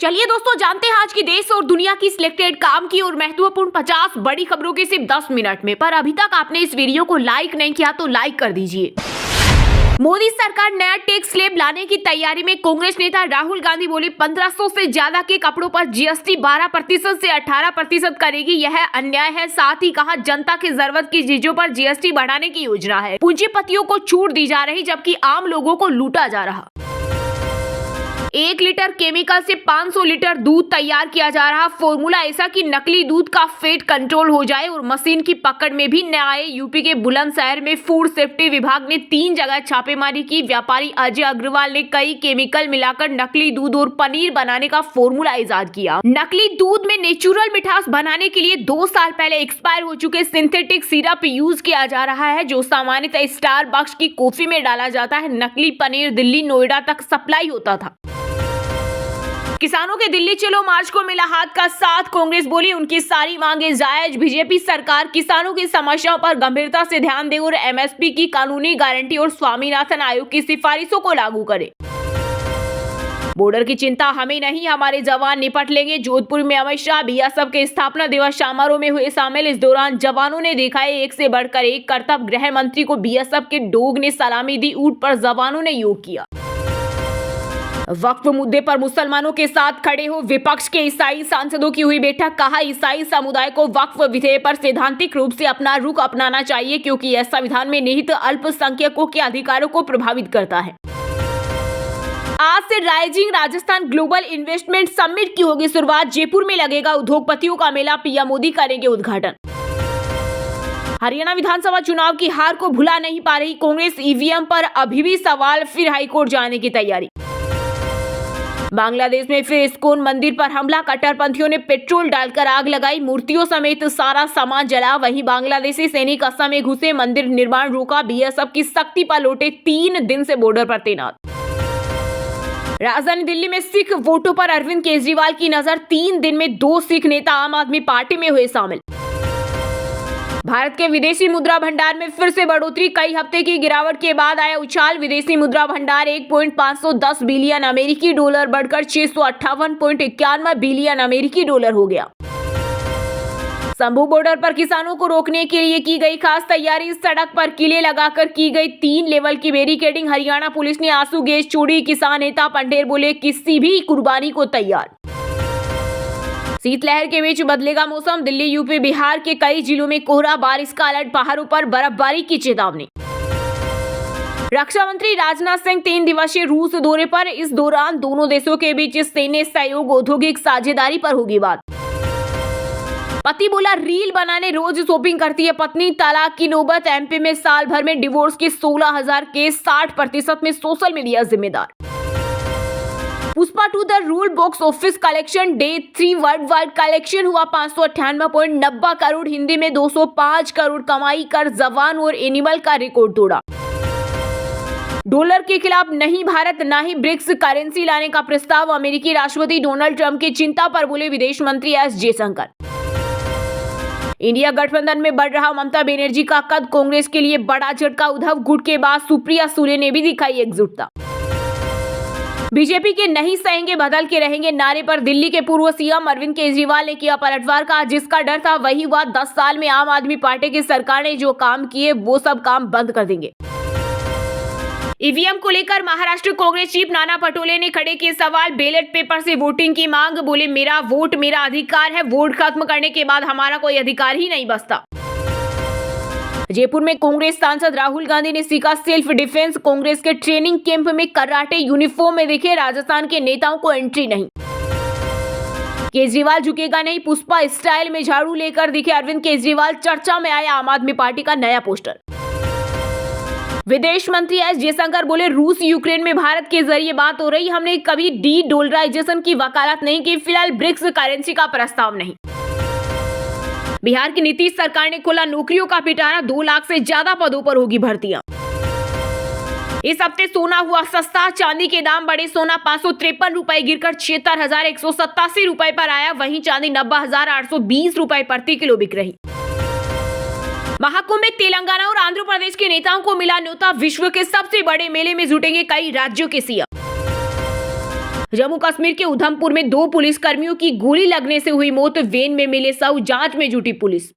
चलिए दोस्तों, जानते हैं आज की देश और दुनिया की सिलेक्टेड काम की और महत्वपूर्ण 50 बड़ी खबरों के सिर्फ 10 मिनट में। पर अभी तक आपने इस वीडियो को लाइक नहीं किया तो लाइक कर दीजिए। मोदी सरकार नया टैक्स स्लैब लाने की तैयारी में। कांग्रेस नेता राहुल गांधी बोले 1500 से ज्यादा के कपड़ों पर जीएसटी 12% से 18% करेगी, यह अन्याय है। साथ ही कहा जनता की जरूरत की चीजों पर जीएसटी बढ़ाने की योजना है। पूंजीपतियों को छूट दी जा रही जबकि आम लोगों को लूटा जा रहा। 1 लीटर केमिकल से 500 लीटर दूध तैयार किया जा रहा। फॉर्मूला ऐसा कि नकली दूध का फैट कंट्रोल हो जाए और मशीन की पकड़ में भी न आए। यूपी के बुलंदशहर में फूड सेफ्टी विभाग ने 3 जगह छापेमारी की। व्यापारी अजय अग्रवाल ने कई केमिकल मिलाकर नकली दूध और पनीर बनाने का फॉर्मूला इजाद किया। नकली दूध में नेचुरल मिठास बनाने के लिए 2 साल पहले एक्सपायर हो चुके सिंथेटिक सिरप यूज किया जा रहा है, जो सामान्यतः स्टारबक्स की कॉफी में डाला जाता है। नकली पनीर दिल्ली नोएडा तक सप्लाई होता था। किसानों के दिल्ली चलो मार्च को मिला हाथ का साथ। कांग्रेस बोली उनकी सारी मांगे जायज। बीजेपी सरकार किसानों की समस्याओं पर गंभीरता से ध्यान दे और एमएसपी की कानूनी गारंटी और स्वामीनाथन आयोग की सिफारिशों को लागू करे। बॉर्डर की चिंता हमें नहीं, हमारे जवान निपट लेंगे। जोधपुर में अमित शाह बीएसएफ के स्थापना दिवस समारोह में हुए शामिल। इस दौरान जवानों ने दिखाए एक से बढ़कर एक करतब। गृह मंत्री को बीएसएफ के डोग ने सलामी दी। ऊंट पर जवानों ने योग किया। वक्फ मुद्दे पर मुसलमानों के साथ खड़े हो विपक्ष के ईसाई सांसदों की हुई बैठक। कहा ईसाई समुदाय को वक्फ विधेयक पर सैद्धांतिक रूप से अपना रुख अपनाना चाहिए क्योंकि यह संविधान में निहित अल्पसंख्यकों के अधिकारों को प्रभावित करता है। आज से rising Rajasthan global investment summit की होगी शुरुआत। जयपुर में लगेगा उद्योगपतियों का मेला। पीएम मोदी करेंगे उद्घाटन। हरियाणा विधानसभा चुनाव की हार को भुला नहीं पा रही कांग्रेस। ईवीएम पर अभी भी सवाल, फिर हाईकोर्ट जाने की तैयारी। बांग्लादेश में फिर इस्कॉन मंदिर पर हमला। कट्टरपंथियों ने पेट्रोल डालकर आग लगाई। मूर्तियों समेत सारा सामान जला। वहीं बांग्लादेशी सैनिक असम में घुसे, मंदिर निर्माण रोका। बीएसएफ की सख्ती पर लौटे 3 दिन से बॉर्डर पर तैनात। राजधानी दिल्ली में सिख वोटों पर अरविंद केजरीवाल की नजर। 3 दिन में 2 सिख नेता आम आदमी पार्टी में हुए शामिल। भारत के विदेशी मुद्रा भंडार में फिर से बढ़ोतरी। कई हफ्ते की गिरावट के बाद आया उछाल। विदेशी मुद्रा भंडार 1.510 बिलियन अमेरिकी डॉलर बढ़कर 658.91 बिलियन अमेरिकी डॉलर हो गया। शंभू बॉर्डर पर किसानों को रोकने के लिए की गई खास तैयारी। सड़क पर किले लगाकर की गई 3 लेवल की बैरिकेडिंग। हरियाणा पुलिस ने आंसू गैस छोड़ी। किसान नेता पंडेर बोले किसी भी कुर्बानी को तैयार। शीतलहर के बीच बदलेगा मौसम। दिल्ली, यूपी, बिहार के कई जिलों में कोहरा, बारिश का अलर्ट। पहाड़ों पर बर्फबारी की चेतावनी। रक्षा मंत्री राजनाथ सिंह 3 दिवसीय रूस दौरे पर। इस दौरान दोनों देशों के बीच सैन्य सहयोग, औद्योगिक साझेदारी पर होगी बात। पति बोला रील बनाने रोज शॉपिंग करती है पत्नी। तलाक की नौबत। एमपी में साल भर में डिवोर्स के 16,000 केस। 60% में सोशल मीडिया जिम्मेदार। Pushpa 2 the rule box office collection day 3 world wide collection हुआ 598.90 करोड़। हिंदी में 205 करोड़ कमाई कर जवान और एनिमल का रिकॉर्ड तोड़ा। डॉलर के खिलाफ नहीं भारत, ना ही ब्रिक्स करेंसी लाने का प्रस्ताव। अमेरिकी राष्ट्रपति डोनाल्ड ट्रंप की चिंता पर बोले विदेश मंत्री एस जयशंकर। इंडिया गठबंधन में बढ़ रहा ममता बनर्जी का कद। कांग्रेस के लिए बड़ा झटका। उद्धव गुट के बाद सुप्रिया सुले ने भी दिखाई एकजुटता। बीजेपी के नहीं सहेंगे बदल के रहेंगे नारे पर दिल्ली के पूर्व सीएम अरविंद केजरीवाल ने किया पलटवार। का जिसका डर था वही हुआ। 10 साल में आम आदमी पार्टी की सरकार ने जो काम किए वो सब काम बंद कर देंगे। ईवीएम को लेकर महाराष्ट्र कांग्रेस चीफ नाना पटोले ने खड़े किए सवाल। बैलेट पेपर से वोटिंग की मांग। बोले मेरा वोट मेरा अधिकार है। वोट खत्म करने के बाद हमारा कोई अधिकार ही नहीं बचता। जयपुर में कांग्रेस सांसद राहुल गांधी ने सीखा सेल्फ डिफेंस। कांग्रेस के ट्रेनिंग कैंप में कराटे यूनिफॉर्म में दिखे। राजस्थान के नेताओं को एंट्री नहीं। केजरीवाल झुकेगा नहीं, पुष्पा स्टाइल में झाड़ू लेकर दिखे अरविंद केजरीवाल। चर्चा में आया आम आदमी पार्टी का नया पोस्टर। विदेश मंत्री एस जयशंकर बोले रूस यूक्रेन में भारत के जरिए बात हो रही। हमने कभी डी डॉलराइजेशन की वकालत नहीं की। फिलहाल ब्रिक्स करेंसी का प्रस्ताव नहीं। बिहार की नीतीश सरकार ने खोला नौकरियों का पिटारा। 2 लाख से ज्यादा पदों पर होगी भर्तियां। इस हफ्ते सोना हुआ सस्ता। चांदी के दाम बढ़े। सोना 553 रुपए गिरकर 76,187 रुपए पर आया। वहीं चांदी 90,820 रुपए प्रति किलो बिक रही। महाकुंभ में तेलंगाना और आंध्र प्रदेश के नेताओं को मिला न्योता। विश्व के सबसे बड़े मेले में जुटेंगे कई राज्यों के सीएम। जम्मू कश्मीर के उधमपुर में 2 पुलिस कर्मियों की गोली लगने से हुई मौत, वेन में मिले शव, जांच में जुटी पुलिस।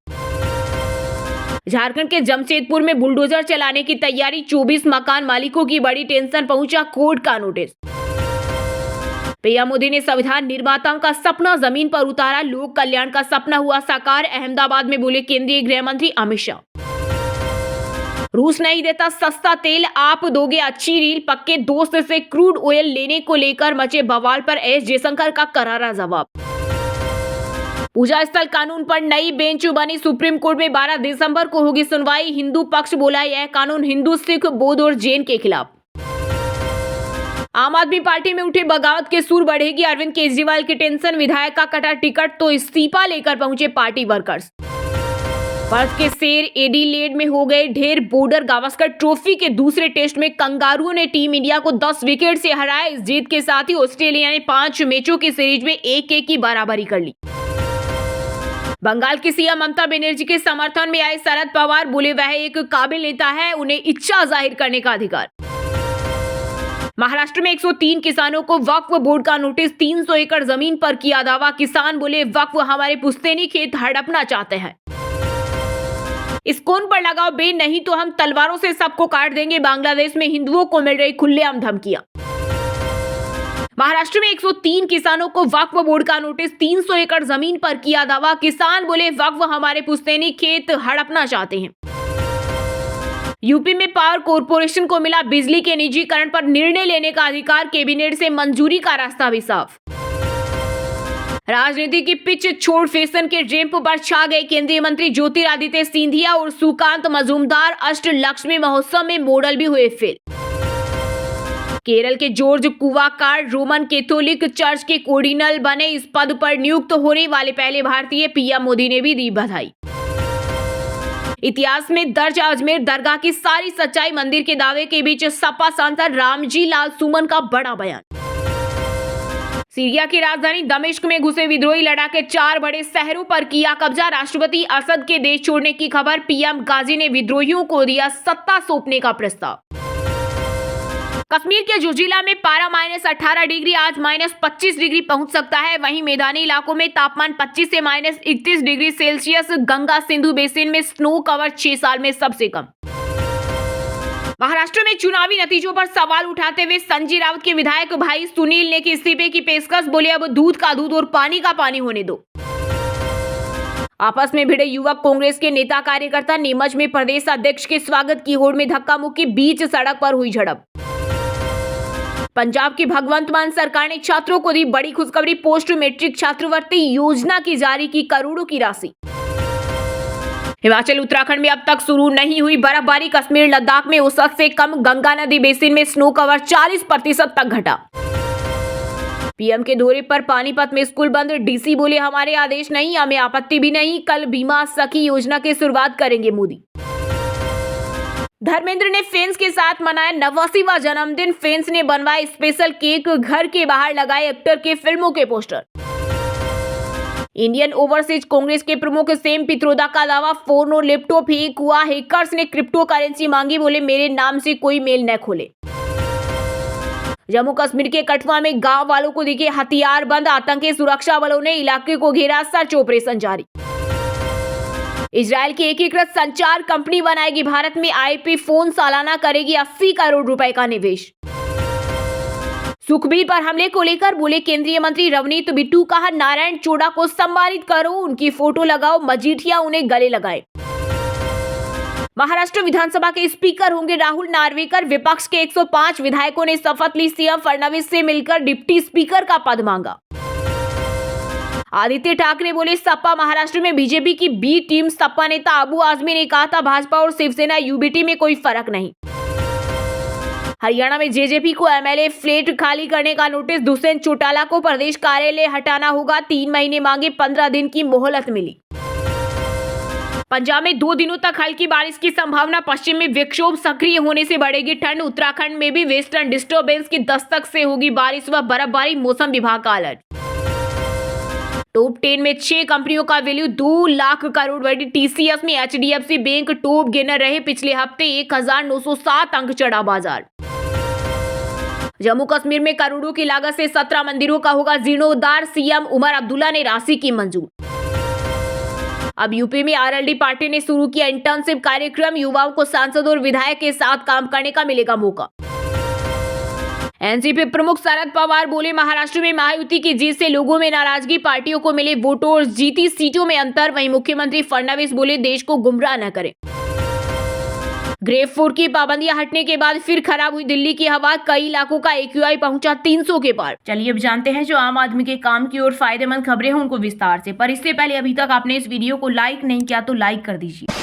झारखंड के जमशेदपुर में बुलडोजर चलाने की तैयारी, 24 मकान मालिकों की बड़ी टेंशन, पहुंचा कोर्ट का नोटिस। पीएम मोदी ने संविधान निर्माताओं का सपना जमीन पर उतारा, लोक कल्याण का सपना हुआ साकार, अहमदाबाद में बोले केंद्रीय गृह मंत्री अमित शाह। रूस नहीं देता सस्ता तेल, आप दोगे अच्छी रील, पक्के दोस्त से क्रूड ऑयल लेने को लेकर मचे बवाल पर एस जयशंकर का करारा जवाब। पूजा स्थल कानून पर नई बेंच बनी, सुप्रीम कोर्ट में 12 दिसंबर को होगी सुनवाई, हिंदू पक्ष बोला यह कानून हिंदू, सिख, बौद्ध और जैन के खिलाफ। आम आदमी पार्टी में उठे बगावत के सुर, बढ़ेगी अरविंद केजरीवाल की टेंशन, विधायक का कटा टिकट तो इस्तीफा लेकर पहुंचे पार्टी वर्कर्स। बर्फ के शेर एडिलेड में हो गए ढेर, बॉर्डर गावस्कर ट्रॉफी के दूसरे टेस्ट में कंगारुओं ने टीम इंडिया को 10 विकेट से हराया। इस जीत के साथ ही ऑस्ट्रेलिया ने 5 मैचों की सीरीज में 1-1 की बराबरी कर ली। बंगाल की सीएम ममता बनर्जी के समर्थन में आए शरद पवार, बोले वह एक काबिल नेता है, उन्हें इच्छा जाहिर करने का अधिकार। महाराष्ट्र में 103 किसानों को वक्फ बोर्ड का नोटिस, 300 एकड़ जमीन पर किया दावा, किसान बोले वक्फ हमारे पुश्तैनी खेत हड़पना चाहते हैं। इस्कॉन पर लगाओ बैन, नहीं तो हम तलवारों से सबको काट देंगे, बांग्लादेश में हिंदुओं को मिल रही खुलेआम धमकियां। महाराष्ट्र में 103 किसानों को वक्फ बोर्ड का नोटिस, 300 एकड़ जमीन पर किया दावा, किसान बोले वक्फ हमारे पुश्तैनी खेत हड़पना चाहते हैं। यूपी में पावर कॉर्पोरेशन को मिला बिजली के निजीकरण पर निर्णय लेने का अधिकार, कैबिनेट से मंजूरी का रास्ता भी साफ। राजनीति की पिच छोड़ फैशन के रैंप पर छा गए केंद्रीय मंत्री ज्योतिरादित्य सिंधिया और सुकांत मजूमदार, अष्टलक्ष्मी महोत्सव में मॉडल भी हुए फेल। केरल के जॉर्ज कुवाकार रोमन कैथोलिक चर्च के कोर्डिनल बने, इस पद पर नियुक्त होने वाले पहले भारतीय, पीएम मोदी ने भी दी बधाई। इतिहास में दर्ज अजमेर दरगाह की सारी सच्चाई, मंदिर के दावे के बीच सपा सांसद रामजी लाल सुमन का बड़ा बयान। सीरिया की राजधानी दमिश्क में घुसे विद्रोही, लड़ाके 4 बड़े शहरों पर किया कब्जा, राष्ट्रपति असद के देश छोड़ने की खबर, पीएम गाजी ने विद्रोहियों को दिया सत्ता सौंपने का प्रस्ताव। कश्मीर के जोजिला में पारा -18 डिग्री, आज -25 डिग्री पहुंच सकता है, वहीं मैदानी इलाकों में तापमान 25 से -31 degree Celsius. Ganga Sindhu basin में स्नो कवर 6 साल में सबसे कम। महाराष्ट्र में चुनावी नतीजों पर सवाल उठाते हुए संजय राउत के विधायक भाई सुनील ने की इस्तीफे की पेशकश, बोले अब दूध का दूध और पानी का पानी होने दो। आपस में भिड़े युवक कांग्रेस के नेता कार्यकर्ता, नीमच में प्रदेश अध्यक्ष के स्वागत की होड़ में धक्का मुक्की, बीच सड़क पर हुई झड़प। पंजाब की भगवंत मान सरकार ने छात्रों को दी बड़ी खुशखबरी, पोस्ट मैट्रिक छात्रवृत्ति योजना की जारी की करोड़ों की राशि। हिमाचल उत्तराखंड में अब तक शुरू नहीं हुई बर्फबारी, कश्मीर लद्दाख में औसत से कम, गंगा नदी बेसिन में स्नो कवर 40% तक घटा। पीएम के दौरे पर पानीपत में स्कूल बंद, डीसी बोले हमारे आदेश नहीं, हमें आपत्ति भी नहीं, कल बीमा सखी योजना की शुरुआत करेंगे मोदी। धर्मेंद्र ने फैंस के साथ मनाया 89वां जन्मदिन, फैंस ने बनवाए स्पेशल केक, घर के बाहर लगाए एक्टर के फिल्मों के पोस्टर। इंडियन ओवरसीज कांग्रेस के प्रमुख सेम पित्रोदा का दावा, फोन और लैपटॉप हैक हुआ, हैकर्स ने क्रिप्टो करेंसी मांगी, बोले मेरे नाम से कोई मेल न खोले। जम्मू कश्मीर के कठुआ में गांव वालों को दिखे हथियार बंद, आतंकी सुरक्षा बलों ने इलाके को घेरा, सर्च ऑपरेशन जारी। इजरायल की एकीकृत संचार कंपनी बनाएगी भारत में आईपी फोन, सालाना करेगी 80 करोड़ रुपए का निवेश। सुखबीर पर हमले को लेकर बोले केंद्रीय मंत्री रवनीत बिट्टू, कहा नारायण चोड़ा को सम्मानित करो, उनकी फोटो लगाओ, मजीठिया उन्हें गले लगाए। महाराष्ट्र विधानसभा के स्पीकर होंगे राहुल नार्वेकर, विपक्ष के 105 विधायकों ने शपथ ली, सीएम फडणवीस से मिलकर डिप्टी स्पीकर का पद मांगा। आदित्य ठाकरे बोले सपा महाराष्ट्र में बीजेपी की बी टीम, सपा नेता अबू आजमी ने कहा था भाजपा और शिवसेना यूबीटी में कोई फर्क नहीं। हरियाणा में जेजेपी को एमएलए फ्लैट खाली करने का नोटिस, दुष्यंत चौटाला को प्रदेश कार्यालय हटाना होगा, 3 महीने मांगे, 15 दिन की मोहलत मिली। पंजाब में 2 दिनों तक हल्की बारिश की संभावना, पश्चिम में विक्षोभ सक्रिय होने से बढ़ेगी ठंड, उत्तराखंड में भी वेस्टर्न डिस्टर्बेंस की दस्तक से होगी बारिश व बर्फबारी, मौसम विभाग का अलर्ट। टॉप 10 में 6 कंपनियों का वैल्यू 2 लाख करोड़ बढ़ी, टीसीएस में एचडीएफसी बैंक टॉप गेनर रहे, पिछले हफ्ते 1907 अंक चढ़ा बाजार। जम्मू कश्मीर में करोड़ों की लागत से 17 मंदिरों का होगा जीर्णोद्धार, सीएम उमर अब्दुल्ला ने राशि की मंजूर। अब यूपी में आरएलडी पार्टी ने शुरू किया इंटर्नशिप कार्यक्रम, युवाओं को सांसद और विधायक के साथ काम करने का मिलेगा मौका। एनसीपी प्रमुख शरद पवार बोले, महाराष्ट्र में महायुति की जीत से लोगों में नाराजगी, पार्टियों को मिले वोटों और जीती सीटों में अंतर। वहीं मुख्यमंत्री फडणवीस बोले, देश को गुमराह न करें। ग्रेप 4 की पाबंदियां हटने के बाद फिर खराब हुई दिल्ली की हवा, कई इलाकों का AQI पहुंचा 300 के पार। चलिए अब जानते हैं जो आम आदमी के काम की और फायदेमंद खबरें हैं उनको विस्तार से, पर इससे पहले अभी तक आपने इस वीडियो को लाइक नहीं किया तो लाइक कर दीजिए।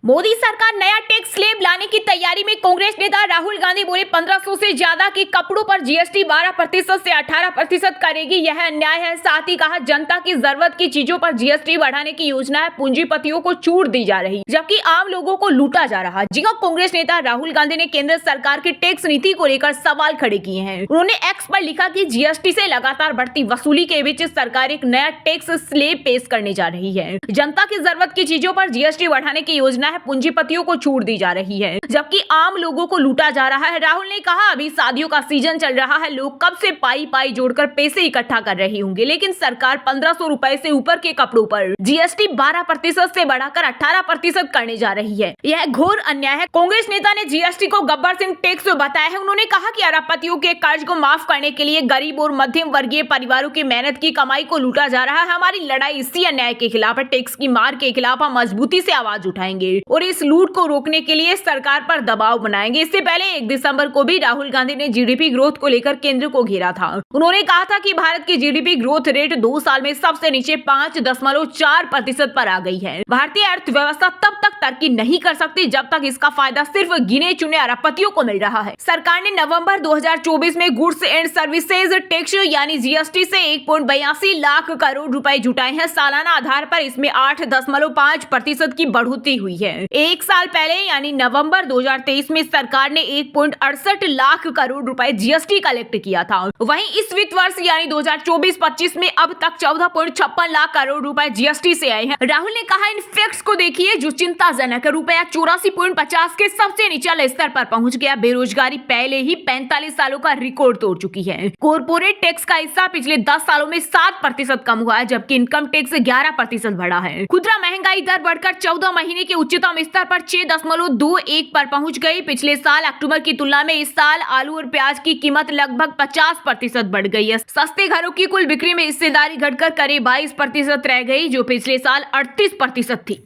मोदी सरकार नया टैक्स स्लैब लाने की तैयारी में, कांग्रेस नेता राहुल गांधी बोले 1500 से ज्यादा के कपड़ों पर जीएसटी 12% से 18% करेगी, यह अन्याय है। साथ ही कहा, जनता की जरूरत की चीजों पर जीएसटी बढ़ाने की योजना है, पूंजीपतियों को छूट दी जा रही जबकि आम लोगों को लूटा जा रहा। जी हां, कांग्रेस नेता राहुल गांधी ने केंद्र सरकार की टैक्स नीति को लेकर सवाल खड़े किए हैं। उन्होंने एक्स पर लिखा कि जीएसटी से लगातार बढ़ती वसूली के बीच सरकार एक नया टैक्स स्लैब पेश करने जा रही है। जनता की जरूरत की चीजों पर जीएसटी बढ़ाने की योजना है, पूंजीपतियों को छूट दी जा रही है जबकि आम लोगों को लूटा जा रहा है। राहुल ने कहा, अभी शादियों का सीजन चल रहा है, लोग कब से पाई पाई जोड़कर पैसे इकट्ठा कर रहे होंगे, लेकिन सरकार 1500 रुपए से ऊपर के कपड़ों पर जीएसटी 12% से बढ़ाकर 18% करने जा रही है। यह घोर अन्याय है। कांग्रेस नेता ने जीएसटी को गब्बर सिंह टैक्स बताया है। उन्होंने कहा कि अरबपतियों के कर्ज को माफ करने के लिए गरीब और मध्यम वर्गीय परिवारों की मेहनत की कमाई को लूटा जा रहा है। हमारी लड़ाई इसी अन्याय के खिलाफ है। टैक्स की मार के खिलाफ हम मजबूती से आवाज उठाएंगे और इस लूट को रोकने के लिए सरकार पर दबाव बनाएंगे। इससे पहले 1 दिसंबर को भी राहुल गांधी ने जीडीपी ग्रोथ को लेकर केंद्र को घेरा था। उन्होंने कहा था कि भारत की जीडीपी ग्रोथ रेट 2 साल में सबसे नीचे 5.4% पर आ गई है। भारतीय अर्थव्यवस्था तब तक तरक्की नहीं कर सकती जब तक इसका फायदा सिर्फ गिने चुने अरबपतियों को मिल रहा है। सरकार ने नवंबर 2024 में गुड्स एंड सर्विसेज टैक्स यानी जीएसटी से 1.82 लाख करोड़ रुपए जुटाए हैं। सालाना आधार पर इसमें 8.5% की बढ़ोतरी हुई है। एक साल पहले यानी नवंबर 2023 में सरकार ने 1.68 लाख करोड़ रुपए जीएसटी कलेक्ट किया था। वहीं इस वित्त वर्ष यानी 2024-25 में अब तक 14.56 लाख करोड़ रुपए जीएसटी से आए हैं। राहुल ने कहा, इन फैक्ट्स को देखिए जो चिंताजनक है। रुपया 84.50 के सबसे निचले स्तर पर पहुंच गया। बेरोजगारी पहले ही 45 सालों का रिकॉर्ड तोड़ चुकी है। कॉर्पोरेट टैक्स का हिस्सा पिछले 10 सालों में 7% कम हुआ है जबकि इनकम टैक्स 11% बढ़ा है। खुदरा महंगाई दर बढ़कर 14 महीने के उच्चतम स्तर पर 6.21 पर पहुंच गई। पिछले साल अक्टूबर की तुलना में इस साल आलू और प्याज की कीमत लगभग 50% बढ़ गई है। सस्ते घरों की कुल बिक्री में हिस्सेदारी घटकर करीब 22% रह गई जो पिछले साल 38% थी।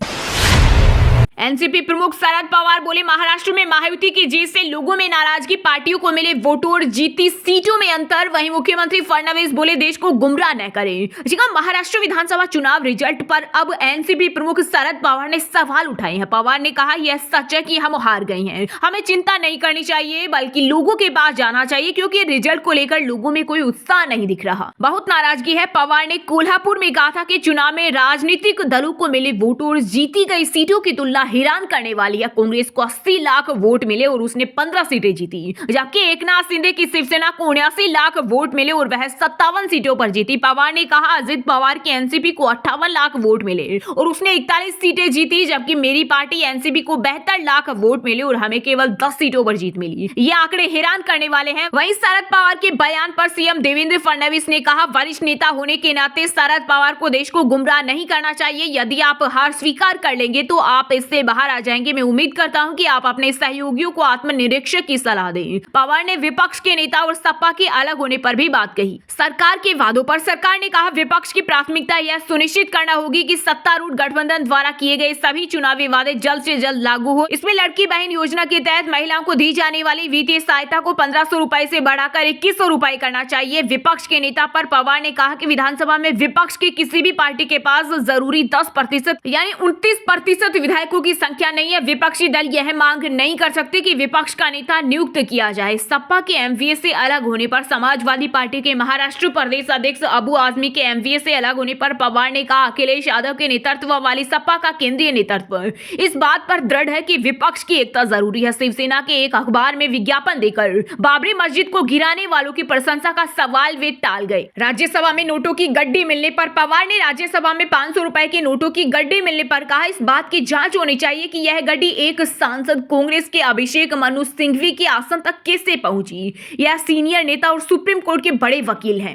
एनसीपी प्रमुख शरद पवार बोले, महाराष्ट्र में महायुति की जीत से लोगों में नाराजगी, पार्टियों को मिले वोटों और जीती सीटों में अंतर। वहीं मुख्यमंत्री फडणवीस बोले, देश को गुमराह न करें। जी हां, महाराष्ट्र विधानसभा चुनाव रिजल्ट पर अब एनसीपी प्रमुख शरद पवार ने सवाल उठाए हैं। पवार ने कहा, यह सच है कि हम हार गए हैं, हमें चिंता नहीं करनी चाहिए बल्कि लोगों के पास जाना चाहिए क्योंकि रिजल्ट को लेकर लोगों में कोई उत्साह नहीं दिख रहा, बहुत नाराजगी है। पवार ने कोल्हापुर में कहा था कि चुनाव में राजनीतिक दलों को मिले वोटों और जीती गई सीटों की तुलना हैरान करने वाली है। कांग्रेस को 80 लाख वोट मिले और उसने 15 सीटें जीती जबकि एकनाथ शिंदे की शिवसेना को 79 लाख वोट मिले और वह 57 सीटों पर जीती। पवार ने कहा, अजित पवार की एनसीपी को 58 लाख वोट मिले और उसने 41 सीटें जीती जबकि मेरी पार्टी एनसीपी को 72 लाख वोट मिले और हमें केवल 10 सीटों पर जीत मिली। ये आंकड़े हैरान करने वाले हैं। वहीं शरद पवार के बयान पर सीएम देवेंद्र फडणवीस ने कहा, वरिष्ठ नेता होने के नाते शरद पवार को देश को गुमराह नहीं करना चाहिए। यदि आप हार स्वीकार कर लेंगे तो आप इससे बाहर आ जाएंगे। मैं उम्मीद करता हूं कि आप अपने सहयोगियों को आत्मनिरीक्षक की सलाह दें। पवार ने विपक्ष के नेता और सपा के अलग होने पर भी बात कही। सरकार के वादों पर सरकार ने कहा, विपक्ष की प्राथमिकता यह सुनिश्चित करना होगी कि सत्तारूढ़ गठबंधन द्वारा किए गए सभी चुनावी वादे जल्द से जल्द लागू हो। इसमें लड़की बहन योजना के तहत महिलाओं को दी जाने वाली वित्तीय सहायता को 1500 रुपए से बढ़ाकर 2100 रुपए करना चाहिए। विपक्ष के नेता पर पवार ने कहा कि विधानसभा में विपक्ष की किसी भी पार्टी के पास जरूरी 10% यानी 29% विधायकों की संख्या नहीं है। विपक्षी दल यह मांग नहीं कर सकते कि विपक्ष का नेता नियुक्त किया जाए। सपा के एमवीए से अलग होने पर समाजवादी पार्टी के महाराष्ट्र प्रदेश अध्यक्ष अबू आजमी के एमवीए से अलग होने पर पवार ने कहा, अखिलेश यादव के नेतृत्व वाली सपा का केंद्रीय नेतृत्व इस बात पर दृढ़ है कि विपक्ष की एकता जरूरी है। शिवसेना के एक अखबार में विज्ञापन देकर बाबरी मस्जिद को गिराने वालों की प्रशंसा का सवाल वे टाल गए। राज्यसभा में नोटों की गड्डी मिलने पर पवार ने राज्यसभा में 500 रुपए के नोटों की गड्डी मिलने पर कहा, इस बात की जांच होनी होनी चाहिए कि यह गाड़ी एक सांसद कांग्रेस के अभिषेक मनु सिंघवी के आसन तक कैसे पहुंची। यह सीनियर नेता और सुप्रीम कोर्ट के बड़े वकील हैं।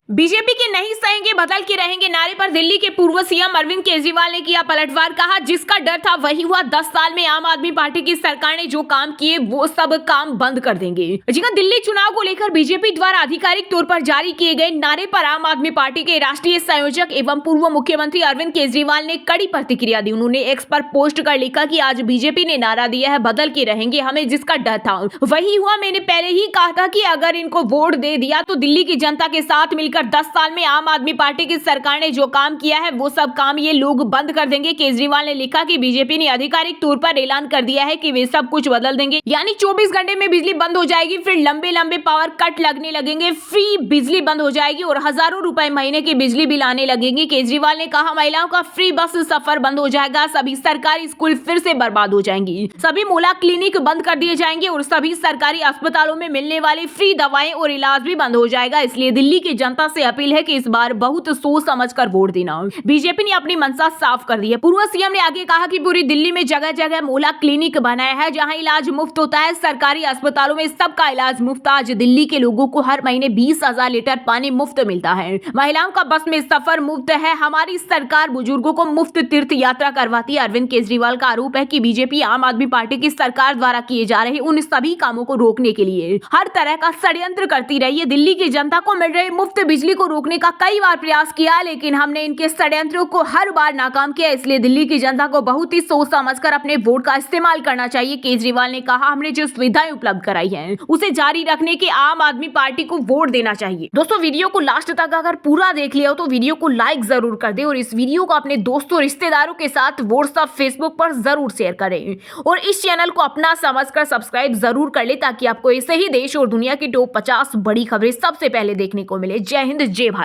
बीजेपी के नहीं सहेंगे बदल के रहेंगे नारे पर दिल्ली के पूर्व सीएम अरविंद केजरीवाल ने किया पलटवार। कहा जिसका डर था वही हुआ। 10 साल में आम आदमी पार्टी की सरकार ने जो काम किए वो सब काम बंद कर देंगे। जी हां, दिल्ली चुनाव को लेकर बीजेपी द्वारा आधिकारिक तौर पर जारी किए गए नारे पर आम आदमी पार्टी के राष्ट्रीय संयोजक एवं पूर्व मुख्यमंत्री अरविंद केजरीवाल ने कड़ी प्रतिक्रिया दी। उन्होंने एक्स पर पोस्ट कर लिखा कि आज बीजेपी ने नारा दिया है बदल के रहेंगे, हमें जिसका डर था वही हुआ। मैंने पहले ही कहा था कि अगर इनको वोट दे दिया तो दिल्ली की जनता के साथ मिलकर 10 साल में आम आदमी पार्टी की सरकार ने जो काम किया है वो सब काम ये लोग बंद कर देंगे। केजरीवाल ने लिखा कि बीजेपी ने आधिकारिक तौर पर ऐलान कर दिया है कि वे सब कुछ बदल देंगे, यानी 24 घंटे में बिजली बंद हो जाएगी, फिर लंबे लंबे पावर कट लगने लगेंगे, फ्री बिजली बंद हो जाएगी और हजारों रुपए महीने की बिजली बिल आने लगेंगे। केजरीवाल ने कहा महिलाओं का फ्री बस सफर बंद हो जाएगा, सभी सरकारी स्कूल फिर से बर्बाद हो जाएंगी, सभी मोहल्ला क्लिनिक बंद कर दिए जाएंगे और सभी सरकारी अस्पतालों में मिलने वाली फ्री दवाएं और इलाज भी बंद हो जाएगा। इसलिए दिल्ली की जनता से अपील है कि इस बार बहुत सोच समझकर वोट देना। बीजेपी ने अपनी मंशा साफ कर दी है। पूर्व सीएम ने आगे कहा कि पूरी दिल्ली में जगह जगह मोहल्ला क्लिनिक बनाया है जहां इलाज मुफ्त होता है, सरकारी अस्पतालों में सबका इलाज मुफ्त। आज दिल्ली के लोगों को हर महीने 20,000 लीटर पानी मुफ्त मिलता है, महिलाओं का बस में सफर मुफ्त है, हमारी सरकार बुजुर्गों को मुफ्त तीर्थ यात्रा करवाती है। अरविंद केजरीवाल का आरोप है कि बीजेपी आम आदमी पार्टी की सरकार द्वारा किए जा रहे उन सभी कामों को रोकने के लिए हर तरह का षड्यंत्र करती रही है। दिल्ली की जनता को मिल रही मुफ्त बिजली को रोकने का कई बार प्रयास किया, लेकिन हमने इनके षड्यंत्रों को हर बार नाकाम किया। इसलिए दिल्ली की जनता को बहुत ही सोच समझकर अपने वोट का इस्तेमाल करना चाहिए। केजरीवाल ने कहा हमने जो सुविधाएं उपलब्ध कराई हैं उसे जारी रखने के आम आदमी पार्टी को वोट देना चाहिए। दोस्तों, वीडियो को लास्ट तक अगर पूरा देख लिया हो तो वीडियो को लाइक जरूर कर दे और इस वीडियो को अपने दोस्तों रिश्तेदारों के साथ व्हाट्सएप फेसबुक पर जरूर शेयर करें और इस चैनल को अपना समझकर सब्सक्राइब जरूर कर ले ताकि आपको ऐसे ही देश और दुनिया की टॉप 50 बड़ी खबरें सबसे पहले देखने को मिले। जय हिंद, जय भारत।